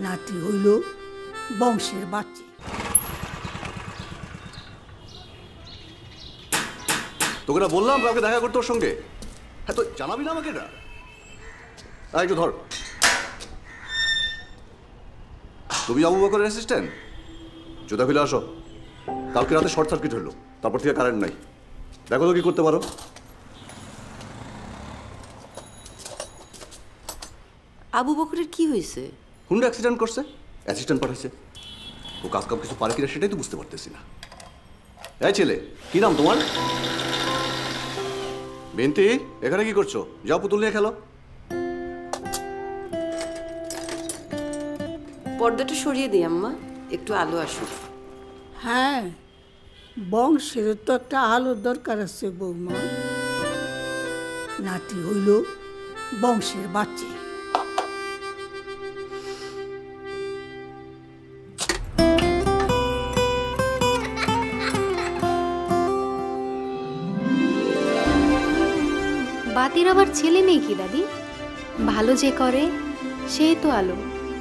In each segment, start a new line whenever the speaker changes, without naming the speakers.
নাতি হইল বংশের বাচ্চি।
তোকে না বললাম কাউকে দেখা করতে ওর সঙ্গে? হ্যাঁ, তো জানাবি না আমাকে? এটা একটু ধর। তুমি আবু বকরের অ্যাসিস্ট্যান্ট? জুতা খুলে আসো। কালকে রাতে শর্ট সার্কিট হলো, তারপর থেকে কারেন্ট নাই। দেখো তো কি করতে পারো।
আবু বকরের কি হয়েছে?
হুন্ডা অ্যাক্সিডেন্ট করছে, অ্যাসিস্ট্যান্ট পাঠাইছে। ও কাজ কাম কিছু পারে কিনা সেটাই তো বুঝতে পারতেছি না। এই ছেলে, কি নাম তোমার? বিনতি, এখানে কি করছো? যাও পুতুল নিয়ে খেলো।
পর্দাটা সরিয়ে দিই আম্মা, একটু আলো আসুক।
হ্যাঁ, বংশের তো একটা আলোর দরকার আছে বৌমা। নাতি হইল বংশের বাচ্চি।
বাতির আবার ছেলে নেই কি দাদি? ভালো যে করে সেই তো আলো।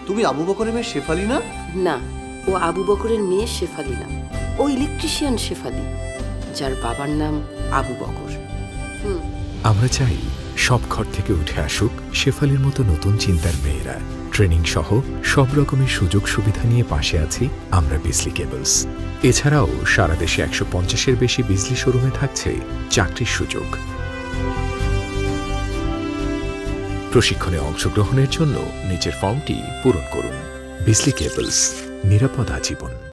তুমি আবু বকরের মেয়ে শেফালি না?
না, ও আবু বকরের মেয়ে শেফালি না, ও ইলেকট্রিশিয়ান শেফালি, যার বাবার নাম আবু বকর।
আমরা চাই সব ঘর থেকে উঠে আসুক শেফালির মতো নতুন চিন্তার মেয়েরা। ট্রেনিং সহ সব রকমের সুযোগ সুবিধা নিয়ে পাশে আছি আমরা বিজলি কেবলস। এছাড়াও সারা দেশে 150-এর বেশি বিজলি শোরুমে থাকছে চাকরির সুযোগ। প্রশিক্ষণে অংশগ্রহণের জন্য নিচের ফর্মটি পূরণ করুন। বিজলি কেবলস, নিরাপদ আজীবন।